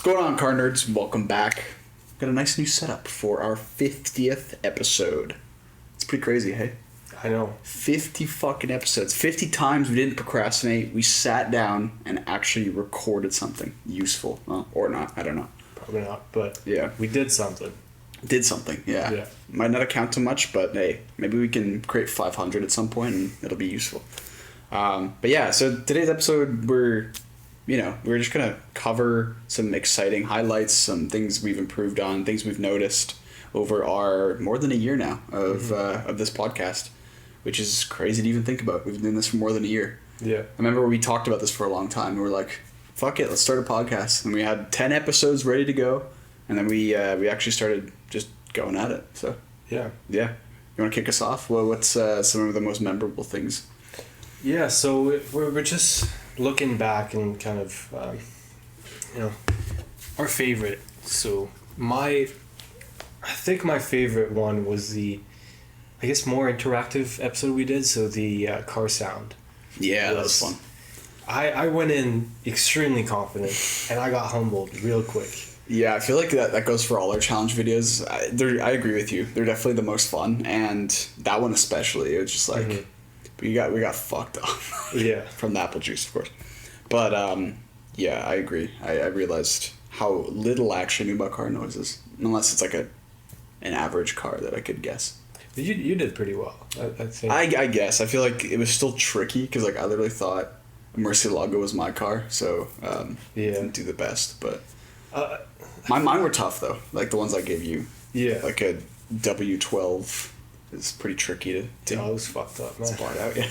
What's going on, car nerds? Welcome back. Got a nice new setup for our 50th episode. It's pretty crazy, hey? I know. 50 fucking episodes. 50 times we didn't procrastinate. We sat down and actually recorded something useful. Well, or not. I don't know. Probably not, but Yeah. we did something. Did something, yeah. Yeah. Might not account to much, but hey, maybe we can create 500 at some point and it'll be useful. But yeah, so today's episode, we're just going to cover some exciting highlights, some things we've improved on, things we've noticed over our more than a year now of this podcast, which is crazy to even think about. We've been doing this for more than a year. Yeah. I remember we talked about this for a long time. We were like, fuck it, let's start a podcast. And we had 10 episodes ready to go. And then we actually started just going at it. So, Yeah. yeah. You want to kick us off? Well, what's some of the most memorable things? Yeah, so we're just looking back and kind of, our favorite. So I think my favorite one was the, I guess, more interactive episode we did. So the car sound. Yeah, that was fun. I went in extremely confident and I got humbled real quick. Yeah, I feel like that goes for all our challenge videos. I agree with you. They're definitely the most fun, and that one especially. It was just like we got fucked up. Yeah. From the apple juice, of course. But yeah, I agree. I realized how little I actually knew about car noises, unless it's like an average car that I could guess. You did pretty well, I think. I guess. I feel like it was still tricky because like I literally thought a Murcielago was my car, so didn't do the best. But mine were tough though. Like the ones I gave you. Yeah. Like a W12 is pretty tricky to I was fucked up, man. spot out. Yeah.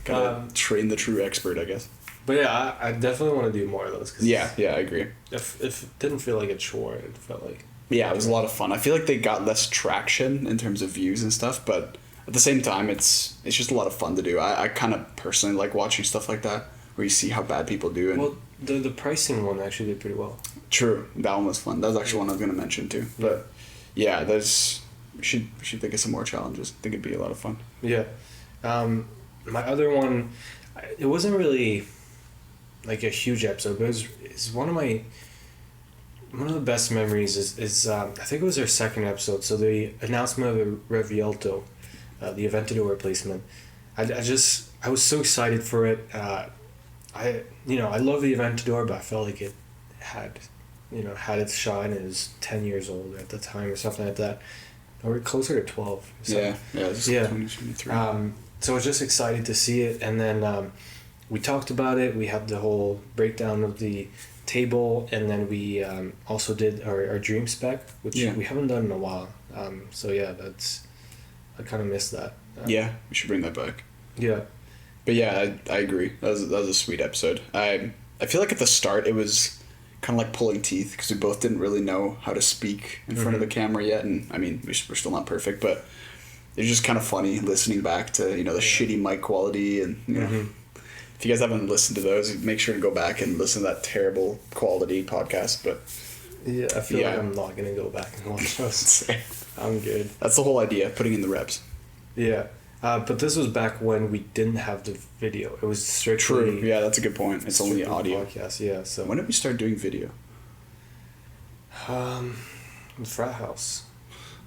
Gotta train the true expert, I guess. But yeah, I definitely want to do more of those. Cause Yeah, I agree. If it didn't feel like a chore, it felt like... Yeah, it was a lot of fun. I feel like they got less traction in terms of views and stuff, but at the same time, it's just a lot of fun to do. I kind of personally like watching stuff like that, where you see how bad people do. And Well, the pricing one actually did pretty well. True, that one was fun. That was actually one I was going to mention too. But yeah, we should think of some more challenges. I think it'd be a lot of fun. Yeah. My other one, it wasn't really like a huge episode, but it's one of the best memories is I think it was our second episode. So the announcement of the Revuelto, the Aventador replacement. I was so excited for it. I love the Aventador, but I felt like it had its shine. It was 10 years old at the time or something like that, or closer to 12. So, Yeah, just 2023. so I was just excited to see it, and then we talked about it. We had the whole breakdown of the table, and then we also did our dream spec, which we haven't done in a while. So yeah, I kind of missed that. Yeah, we should bring that back. Yeah. But yeah, I agree. That was a sweet episode. I feel like at the start it was kind of like pulling teeth because we both didn't really know how to speak in front of the camera yet, and I mean we're still not perfect, but it's just kind of funny listening back to the shitty mic quality, and if you guys haven't listened to those, make sure to go back and listen to that terrible quality podcast. But yeah, I feel like I'm not gonna go back and watch those. I'm good. That's the whole idea, putting in the reps. Yeah. But this was back when we didn't have the video. It was strictly... True. Yeah, that's a good point. It's only audio. Podcast, yeah. So when did we start doing video? The frat house.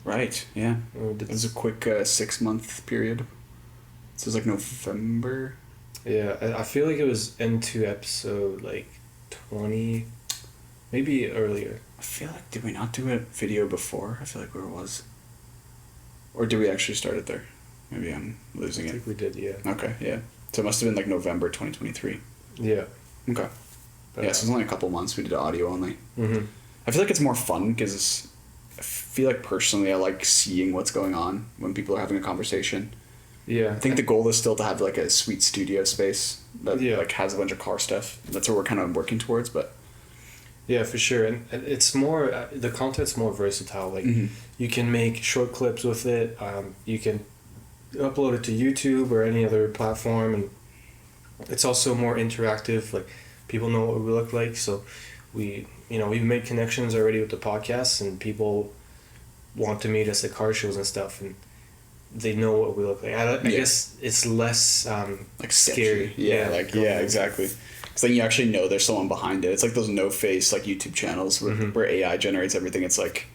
Right. Yeah. It was a quick 6-month period. So it was like November. Yeah, I feel like it was into episode 20, maybe earlier. I feel like, did we not do a video before? I feel like where it was. Or did we actually start it there? Maybe I'm losing it. I think we did, yeah. Okay, yeah. So it must have been November 2023. Yeah. Okay. So it's only a couple months. We did audio only. Mm-hmm. I feel like it's more fun because I feel like personally I like seeing what's going on when people are having a conversation. Yeah. I think the goal is still to have a sweet studio space that has a bunch of car stuff. That's what we're kind of working towards, but... Yeah, for sure. And it's more... the content's more versatile. You can make short clips with it. You can upload it to YouTube or any other platform, and it's also more interactive. People know what we look like, so we've made connections already with the podcast, and people want to meet us at car shows and stuff, and they know what we look like. I guess it's less scary. Yeah, exactly. Because then you actually know there's someone behind it. It's like those no-face like YouTube channels where AI generates everything. It's like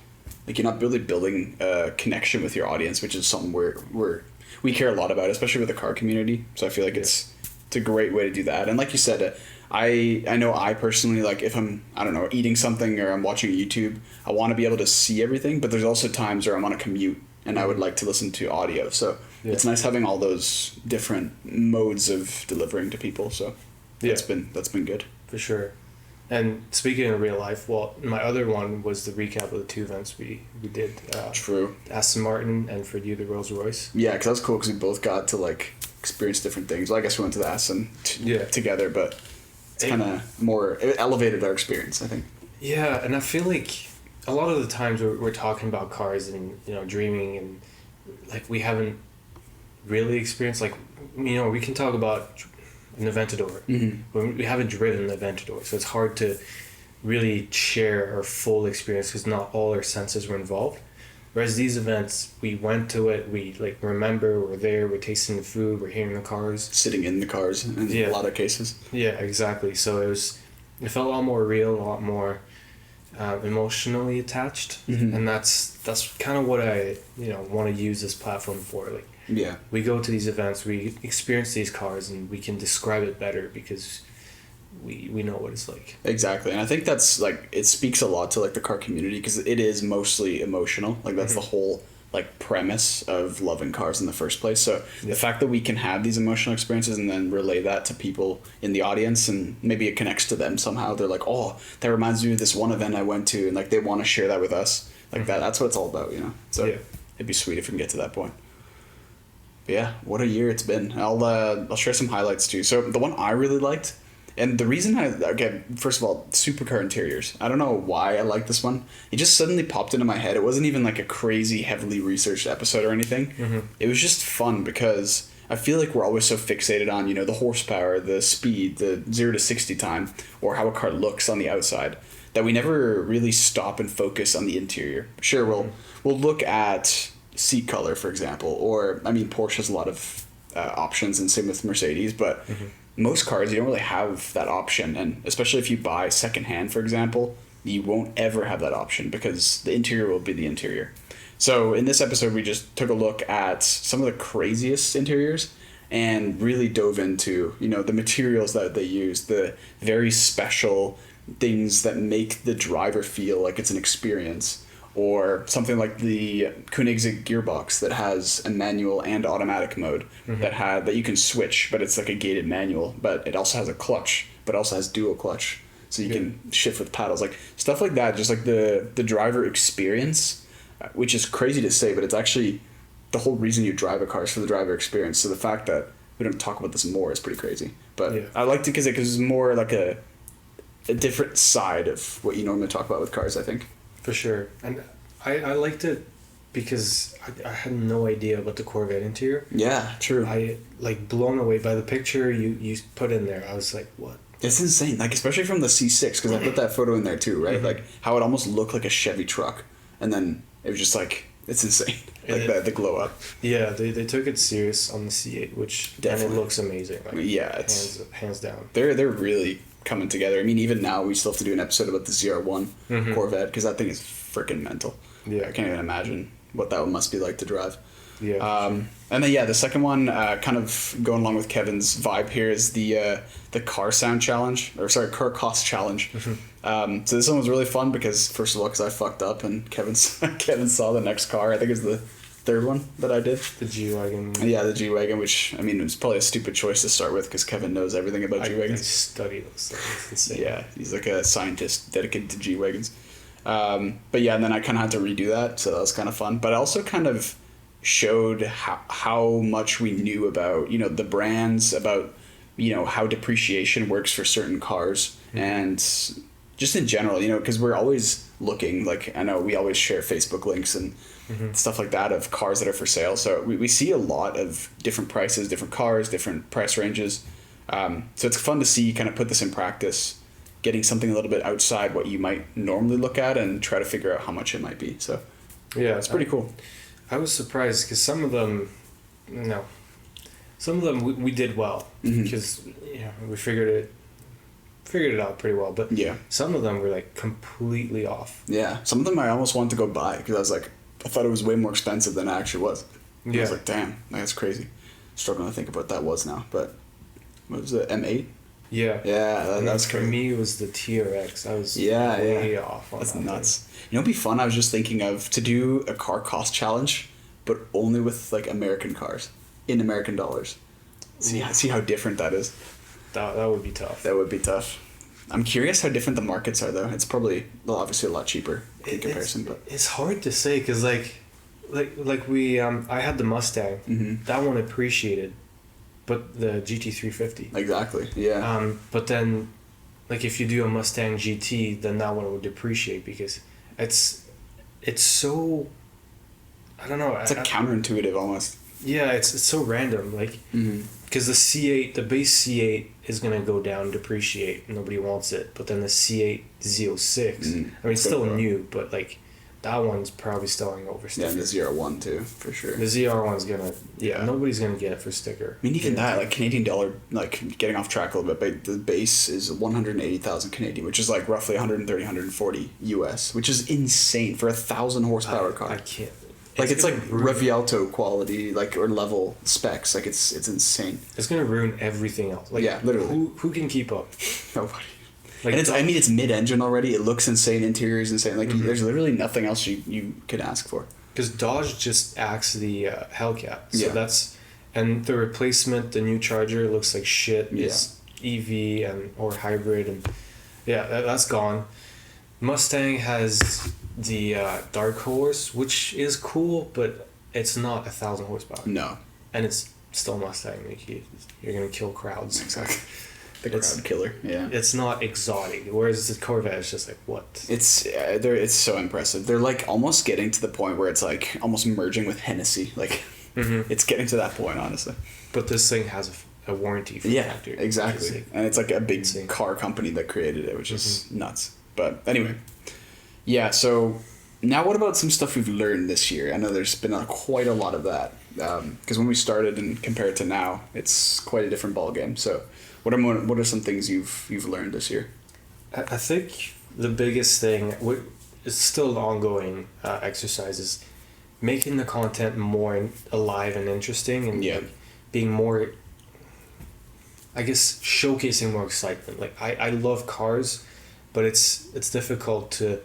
you're not really building a connection with your audience, which is something we care a lot about, especially with the car community. So I feel like it's a great way to do that. And like you said, I know I personally, like if I'm, I don't know, eating something or I'm watching YouTube, I want to be able to see everything, but there's also times where I'm on a commute and I would like to listen to audio. So it's nice having all those different modes of delivering to people. So that's been good. For sure. And speaking of real life, well, my other one was the recap of the two events we did. True. Aston Martin and for you, the Rolls Royce. Yeah, because that was cool because we both got to like experience different things. Well, I guess we went to the Aston together, but it's kind of it elevated our experience, I think. Yeah, and I feel like a lot of the times we're talking about cars and, you know, dreaming and like we haven't really experienced, like, you know, we can talk about an Aventador, but we haven't driven an Aventador, so it's hard to really share our full experience because not all our senses were involved. Whereas these events, we went to it, we like remember, we're there, we're tasting the food, we're hearing the cars, sitting in the cars in a lot of cases. Yeah, exactly. So it felt a lot more real, a lot more emotionally attached, and that's kind of what I want to use this platform for. Like, we go to these events, we experience these cars, and we can describe it better because we know what it's like. Exactly. And I think that's like, it speaks a lot to like the car community because it is mostly emotional. Like that's the whole like premise of loving cars in the first place. So the fact that we can have these emotional experiences and then relay that to people in the audience, and maybe it connects to them somehow. They're like, oh, that reminds me of this one event I went to, and like they want to share that with us. Like that's what it's all about, you know? So it'd be sweet if we can get to that point. But yeah, what a year it's been. I'll share some highlights too. So the one I really liked, and the reason first of all, supercar interiors. I don't know why I like this one. It just suddenly popped into my head. It wasn't even like a crazy, heavily researched episode or anything. It was just fun because I feel like we're always so fixated on, you know, the horsepower, the speed, the 0 to 60 time, or how a car looks on the outside, that we never really stop and focus on the interior. Sure, we'll look at seat color, for example, or, I mean, Porsche has a lot of options, and same with Mercedes, but most cars, you don't really have that option. And especially if you buy secondhand, for example, you won't ever have that option because the interior will be the interior. So in this episode, we just took a look at some of the craziest interiors and really dove into, you know, the materials that they use, the very special things that make the driver feel like it's an experience. Or something like the Koenigsegg gearbox that has a manual and automatic mode that you can switch, but it's like a gated manual, but it also has a clutch, but also has dual clutch, so you can shift with paddles, like stuff like that. Just like the driver experience, which is crazy to say, but it's actually the whole reason you drive a car is for the driver experience. So the fact that we don't talk about this more is pretty crazy. But I liked it because it's more like a different side of what you normally talk about with cars, I think. For sure. And I liked it because I had no idea about the Corvette interior. Yeah, true. I like blown away by the picture you put in there. I was like, what? It's insane. Like, especially from the C6, because I put that photo in there too, right? Like how it almost looked like a Chevy truck, and then it was just like, it's insane. Like the glow up. Yeah, they took it serious on the C8, which definitely, and it looks amazing. Like, it's hands down. They're really coming together. I mean, even now we still have to do an episode about the ZR1 Corvette because that thing is freaking mental. Yeah, I can't even imagine what that must be like to drive. Yeah. And then the second one, kind of going along with Kevin's vibe here, is the car sound challenge, car cost challenge. So this one was really fun because, first of all, because I fucked up and Kevin saw the next car. I think it was the third one that I did. The G-Wagon. Yeah, the G-Wagon, which, I mean, it was probably a stupid choice to start with because Kevin knows everything about G-Wagons. I study those things. It's insane. Yeah, he's like a scientist dedicated to G-Wagons. But yeah, and then I kind of had to redo that, so that was kind of fun. But I also kind of showed how much we knew about, you know, the brands, about, you know, how depreciation works for certain cars, and just in general, you know, because we're always looking, like, I know we always share Facebook links and stuff like that of cars that are for sale. So we see a lot of different prices, different cars, different price ranges. So it's fun to see, kind of put this in practice, getting something a little bit outside what you might normally look at and try to figure out how much it might be. So yeah, it's pretty cool. I was surprised because some of them we did well because we figured it figured it out pretty well. But Yeah. some of them were like completely off. Yeah. Some of them I almost wanted to go buy because I was like, I thought it was way more expensive than it actually was. I was like, damn, that's crazy. Struggling to think of what that was now, but what was it, M8? Yeah. Yeah, that's for crazy. me, it was the TRX. I was Yeah, way off on That's that nuts. You know, it'd be fun. I was just thinking of to do a car cost challenge, but only with like American cars in American dollars. See how different that is. Thing. That would be tough. That would be tough. I'm curious how different the markets are, though. It's probably, well, obviously a lot cheaper in comparison, but It's hard to say because like we I had the Mustang. Mhm. That one appreciated, but the GT350. exactly, yeah, But then, like if you do a Mustang GT, then that one would depreciate because it's so. I don't know. it's like counterintuitive almost. Yeah, it's so random. Like Mm-hmm. because the C8, the base C8 is gonna go down, depreciate. Nobody wants it. But then the C8 Z06, I mean, it's still new, but like that one's probably selling over Yeah, sticker. and the 01 too, for sure. The ZR one's gonna, Yeah. nobody's gonna get it for sticker. I mean, even that, like Canadian dollar, like getting off track a little bit, but the base is 180,000 Canadian, which is like roughly 130, 140 US, which is insane for a 1,000 horsepower car. I can't. Like it's like gonna ruin- Revuelto quality, like or level specs. Like it's insane. It's gonna ruin everything else. Like, Yeah, literally. Who can keep up? Nobody. Like And it's I mean it's mid-engine already. It looks insane. Interior is insane. Like Mhm. there's literally nothing else you could ask for. because Dodge just axed the Hellcat, so Yeah. that's and the replacement, the new Charger looks like shit. Yeah. It's EV and or hybrid, and yeah, that's gone. Mustang has the Dark Horse, which is cool, but it's not 1,000 horsepower, No, and it's still Mustang. Like you're gonna kill crowds. exactly. The It's- crowd killer. Yeah. It's not exotic, whereas the Corvette is just like what. It's so impressive. They're like almost getting to the point where it's like almost merging with Hennessy. Like Mhm. it's getting to that point, honestly. But this thing has a warranty for the Yeah, factory. exactly. which is, like, And it's like a big insane. car company that created it, which is nuts. But anyway, yeah. So now, what about some stuff we've learned this year? I know there's been quite a lot of that because when we started and compared to now, it's quite a different ballgame. So, what are some things you've learned this year? I think the biggest thing is still an ongoing exercise is making the content more alive and interesting and Yeah. like, being more, I guess, showcasing more excitement. Like I love cars, but it's difficult to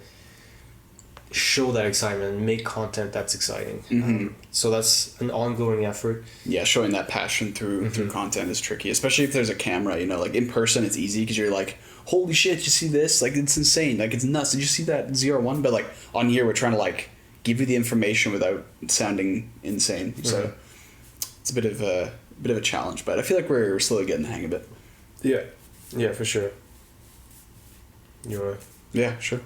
show that excitement and make content that's exciting. Mhm. So that's an ongoing effort. Yeah, showing that passion through content is tricky, especially if there's a camera. You know, like in person, it's easy because you're like, "Holy shit, you see this? Like it's insane! Like it's nuts! Did you see that ZR1?" But like on here, we're trying to like give you the information without sounding insane. So it's a bit of a challenge, but I feel like we're slowly getting the hang of it. Yeah, for sure. You wanna? Yeah, sure.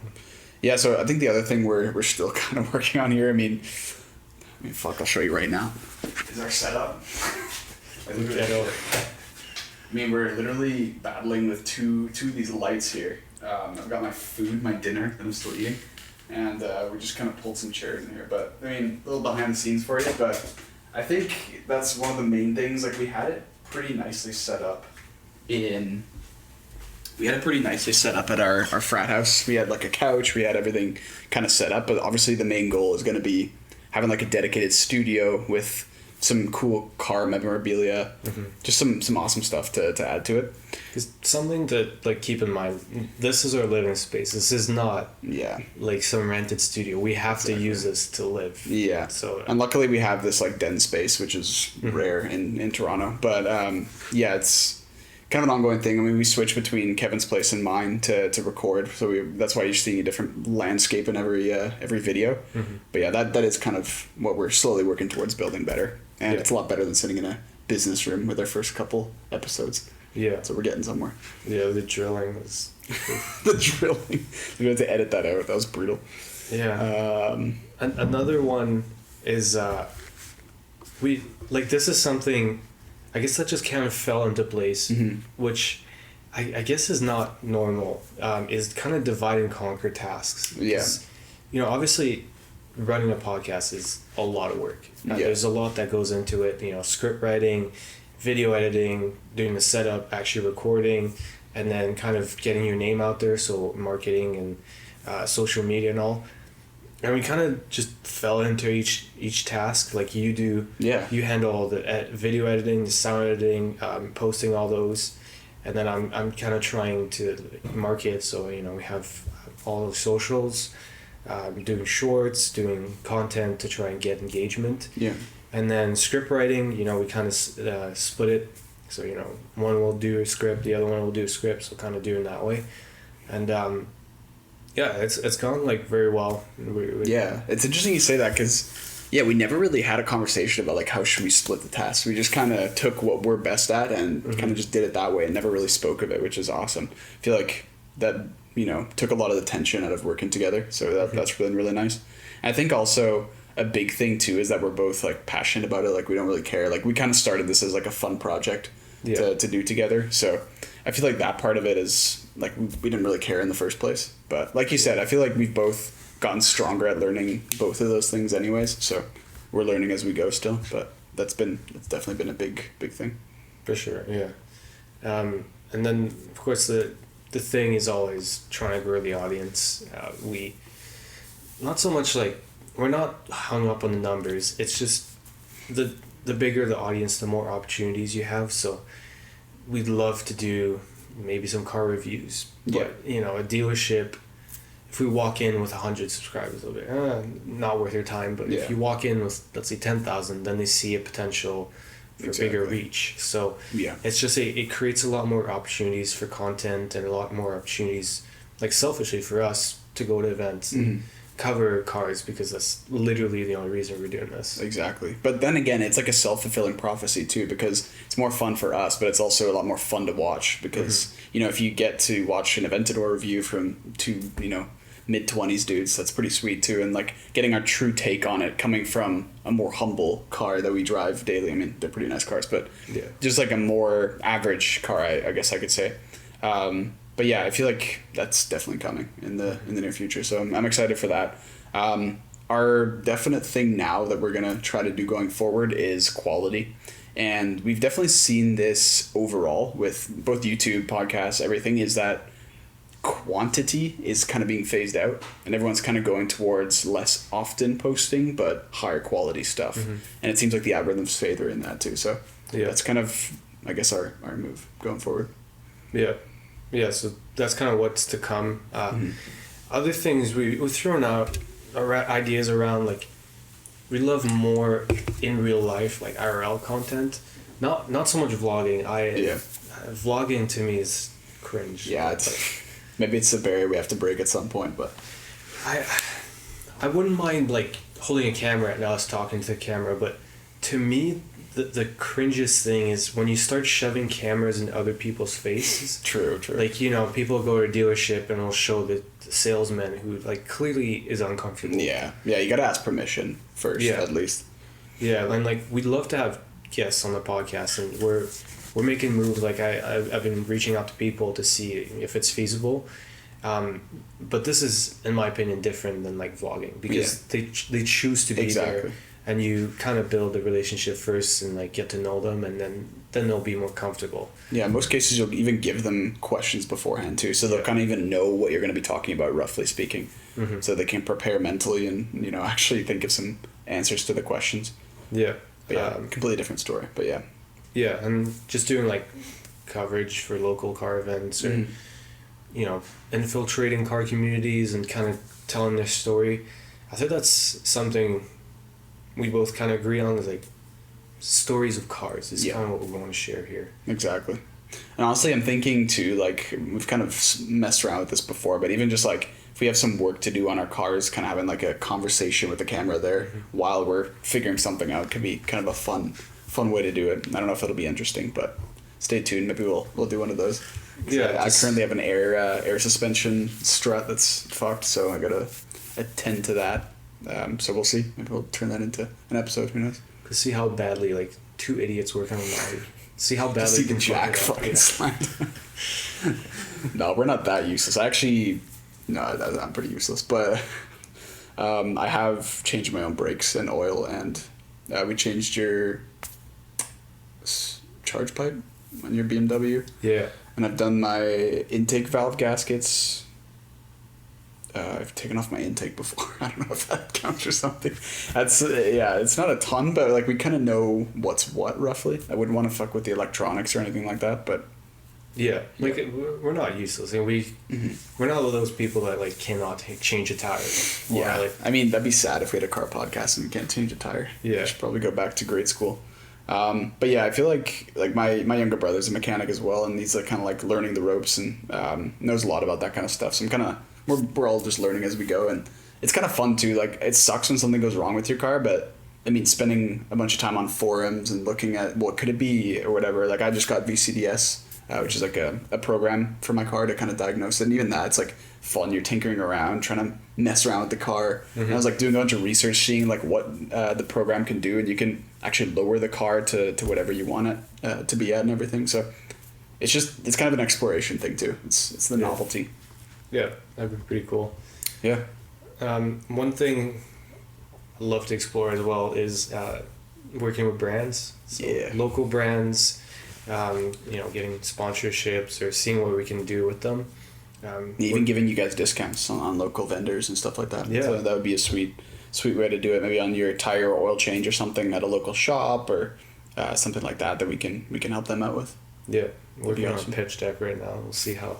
Yeah, so I think the other thing we're still kind of working on here. I mean, fuck, I'll show you right now. Is our setup? I mean, we're literally battling with two of these lights here. I've got my food, my dinner that I'm still eating, and we just kind of pulled some chairs in here. But I mean, a little behind the scenes for you. But I think that's one of the main things. Like we had it pretty nicely set up in. We had it pretty nicely set up at our frat house. We had like a couch. We had everything kind of set up. But obviously, the main goal is going to be having like a dedicated studio with some cool car memorabilia, just some awesome stuff to add to it. Because something to like keep in mind, this is our living space. This is not Yeah. like some rented studio. We have to use this to live. Yeah. So And luckily we have this like den space, which is rare in Toronto. But yeah, it's kind of an ongoing thing. I mean, we switch between Kevin's place and mine to record. So that's why you're seeing a different landscape in every video. But yeah, that is kind of what we're slowly working towards building better. And Yeah. it's a lot better than sitting in a business room with our first couple episodes. yeah, So we're getting somewhere. yeah, the drilling is The drilling. We had to edit that out. That was brutal. yeah. Another one is we like this is something I guess that just kind of fell into place, which I guess is not normal. Is kind of divide and conquer tasks. Yeah. 'Cause, you know, obviously, running a podcast is a lot of work. Yeah. There's a lot that goes into it. You know, script writing, video editing, doing the setup, actually recording, and then kind of getting your name out there, so marketing and social media and all. And we kind of just fell into each task. Like you do, you handle all the video editing, the sound editing, posting all those, and then I'm kind of trying to market. So we have all the socials, doing shorts, doing content to try and get engagement. Yeah. And then script writing, we kind of split it. So one will do a script, the other one will do a script. So kind of doing that way, and it's gone like very well. Yeah, it's interesting you say that because, we never really had a conversation about like how should we split the tasks. We just kind of took what we're best at and kind of just did it that way and never really spoke of it, which is awesome. I feel like that took a lot of the tension out of working together, so that's been really nice. And I think also a big thing too is that we're both like passionate about it. Like we don't really care. Like we kind of started this as like a fun project to do together. So I feel like that part of it is like we didn't really care in the first place. But like you said, I feel like we've both gotten stronger at learning both of those things anyways. So we're learning as we go still. But it's definitely been a big thing. For sure, yeah. And then of course the thing is always trying to grow the audience. We not so much like we're not hung up on the numbers. It's just the bigger the audience, the more opportunities you have. So we'd love to do maybe some car reviews, but a dealership, if we walk in with 100 subscribers, it'll be not worth your time. But if you walk in with, let's say, 10,000, then they see a potential for bigger reach. So it's just it creates a lot more opportunities for content and a lot more opportunities, like selfishly for us, to go to events and cover cars, because that's literally the only reason we're doing this. Exactly. But then again, it's like a self-fulfilling prophecy too, because it's more fun for us, but it's also a lot more fun to watch because if you get to watch an Aventador review from two mid-20s dudes, that's pretty sweet too. And like getting our true take on it coming from a more humble car that we drive daily. I mean, they're pretty nice cars, but just like a more average car, I guess I could say. But yeah, I feel like that's definitely coming in the near future. So I'm excited for that. Our definite thing now that we're going to try to do going forward is quality. And we've definitely seen this overall with both YouTube, podcasts, everything, is that quantity is kind of being phased out and everyone's kind of going towards less often posting but higher quality stuff. And it seems like the algorithms favor in that too. So that's kind of, I guess, our move going forward. Yeah, so that's kind of what's to come. Other things we've thrown out ideas around, like we love more in real life, like IRL content. Not so much vlogging. Vlogging to me is cringe. Yeah, maybe it's a barrier we have to break at some point, but I wouldn't mind like holding a camera and us talking to the camera, but to me the cringiest thing is when you start shoving cameras in other people's faces. True. Like, people go to a dealership and will show the salesman who like clearly is uncomfortable. Yeah, you gotta ask permission first, at least. Yeah, and like we'd love to have guests on the podcast, and we're making moves. Like I've been reaching out to people to see if it's feasible. But this is, in my opinion, different than like vlogging because they choose to be there. And you kind of build a relationship first and like get to know them, and then they'll be more comfortable. Yeah, in most cases you'll even give them questions beforehand too, so they'll kind of even know what you're going to be talking about, roughly speaking, so they can prepare mentally and actually think of some answers to the questions. But completely different story. But and just doing like coverage for local car events or infiltrating car communities and kind of telling their story. I think that's something we both kind of agree on, is like stories of cars is kind of what we want to share here. Exactly. And honestly, I'm thinking too, like we've kind of messed around with this before, but even just like if we have some work to do on our cars, kind of having like a conversation with the camera there while we're figuring something out could be kind of a fun way to do it. I don't know if it'll be interesting, but stay tuned. Maybe we'll do one of those. I currently have an air suspension strut that's fucked, so I gotta attend to that. So we'll see. Maybe we'll turn that into an episode. Who knows? To see how badly like two idiots working on Maui. See how badly the jack fucking slide. No, we're not that useless. I'm pretty useless. But I have changed my own brakes and oil, and we changed your charge pipe on your BMW. Yeah. and I've done my intake valve gaskets. I've taken off my intake before. I don't know if that counts or something. That's it's not a ton, but like we kind of know what's what roughly. I wouldn't want to fuck with the electronics or anything like that, but yeah, like we're not useless, and we're not those people that like cannot change a tire. Yeah, like, I mean that'd be sad if we had a car podcast and we can't change a tire. Yeah, we should probably go back to grade school. But yeah, I feel like my younger brother's a mechanic as well, and he's like kind of like learning the ropes and knows a lot about that kind of stuff. So I'm kind of we're all just learning as we go, and it's kind of fun too. Like it sucks when something goes wrong with your car, but I mean spending a bunch of time on forums and looking at what could it be or whatever. Like I just got VCDS, which is like a program for my car to kind of diagnose it, and even that it's like fun. You're tinkering around, trying to mess around with the car. And I was like doing a bunch of research, seeing like what the program can do, and you can actually lower the car to whatever you want it to be at and everything. So it's kind of an exploration thing too. It's the novelty. Yeah, that'd be pretty cool. Yeah. One thing I love to explore as well is working with brands. So local brands, getting sponsorships or seeing what we can do with them. Even giving you guys discounts on local vendors and stuff like that. Yeah. So that would be a sweet way to do it. Maybe on your tire or oil change or something at a local shop or something like that we can help them out with. Yeah, working on a pitch deck right now. We'll see how.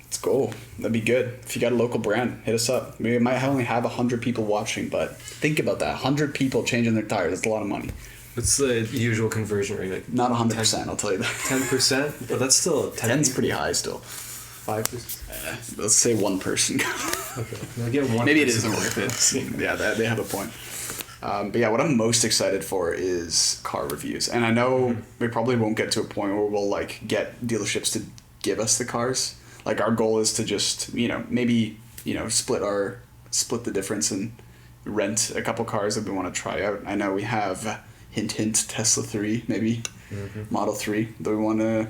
Let's go. That'd be good. If you got a local brand, hit us up. We might only have 100 people watching, but think about that. 100 people changing their tires. That's a lot of money. What's the usual conversion rate? Like not 100%, I'll tell you that. 10%? But that's still 10's pretty high still. 5%? Let's say one person. Okay. We'll get one. Maybe it isn't worth it. Yeah, they have a point. But yeah, what I'm most excited for is car reviews. And I know we probably won't get to a point where we'll like get dealerships to give us the cars. Like our goal is to just, maybe, split the difference and rent a couple cars that we want to try out. I know we have hint Tesla 3, maybe Model 3 that we want to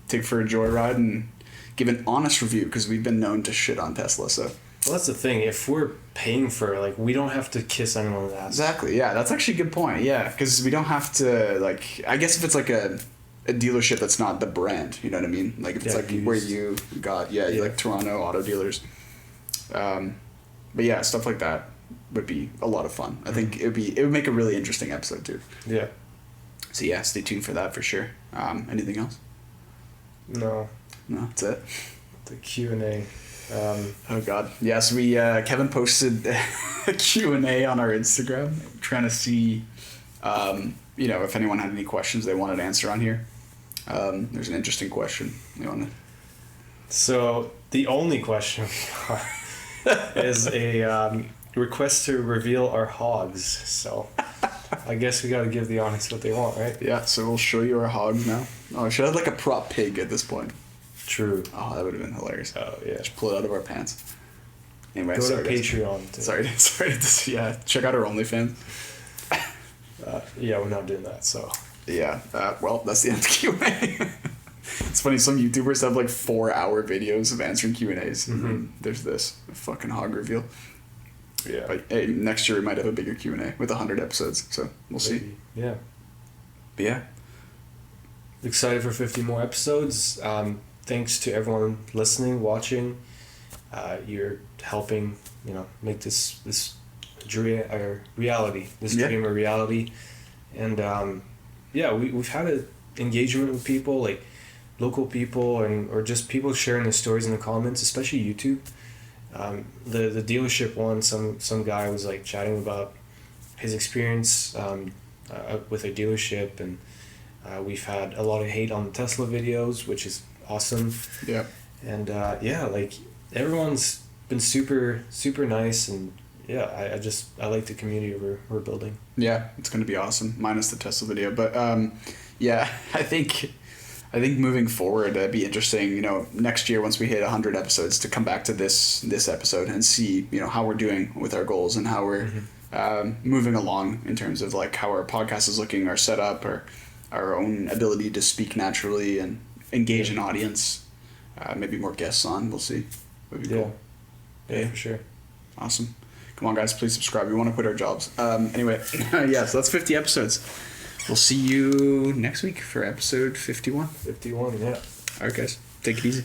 take for a joyride and give an honest review because we've been known to shit on Tesla. So well, that's the thing. If we're paying for it, like we don't have to kiss anyone's ass. Exactly. Yeah, that's actually a good point. Yeah, because we don't have to like. I guess if it's like a dealership that's not the brand, you know what I mean? Like if it's like used. Where you got like Toronto auto dealers. But yeah, stuff like that would be a lot of fun. I think it would make a really interesting episode too. Yeah. So yeah, stay tuned for that for sure. Anything else? No, that's it. The Q&A. Oh god. Yes, we Kevin posted a Q&A on our Instagram trying to see if anyone had any questions they wanted to answer on here. There's an interesting question. So the only question we got is a request to reveal our hogs. So I guess we got to give the audience what they want, right? Yeah, so we'll show you our hogs now. Oh, I should have like a prop pig at this point. True. Oh, that would have been hilarious. Oh, yeah. Just pull it out of our pants. Anyway, go to Patreon. Sorry. Check out our OnlyFans. Yeah, we're not doing that, so. Yeah, well, that's the end of the Q&A. It's funny, some YouTubers have like 4-hour videos of answering Q&As. And there's this fucking hog reveal. Yeah. But hey, next year we might have a bigger Q&A with 100 episodes, so we'll see. Yeah. But yeah. Excited for 50 more episodes. Thanks to everyone listening, watching. You're helping, make this dream a reality. This dream a reality. And we've had an engagement with people, like local people or just people sharing their stories in the comments, especially YouTube. The dealership one, some guy was like chatting about his experience with a dealership, and we've had a lot of hate on the Tesla videos, which is awesome. Yeah. And like everyone's been super super nice, and I like the community we're building. Yeah, it's going to be awesome, minus the Tesla video. But I think moving forward that'd be interesting, next year once we hit 100 episodes to come back to this episode and see, how we're doing with our goals and how we're moving along in terms of like how our podcast is looking, our setup, or our own ability to speak naturally and engage an audience. Maybe more guests on, we'll see. That'd be cool. Yeah, for sure. Awesome. Come on, guys, please subscribe. We want to quit our jobs. Anyway, so that's 50 episodes. We'll see you next week for episode 51. 51, yeah. All right, guys. Take it easy.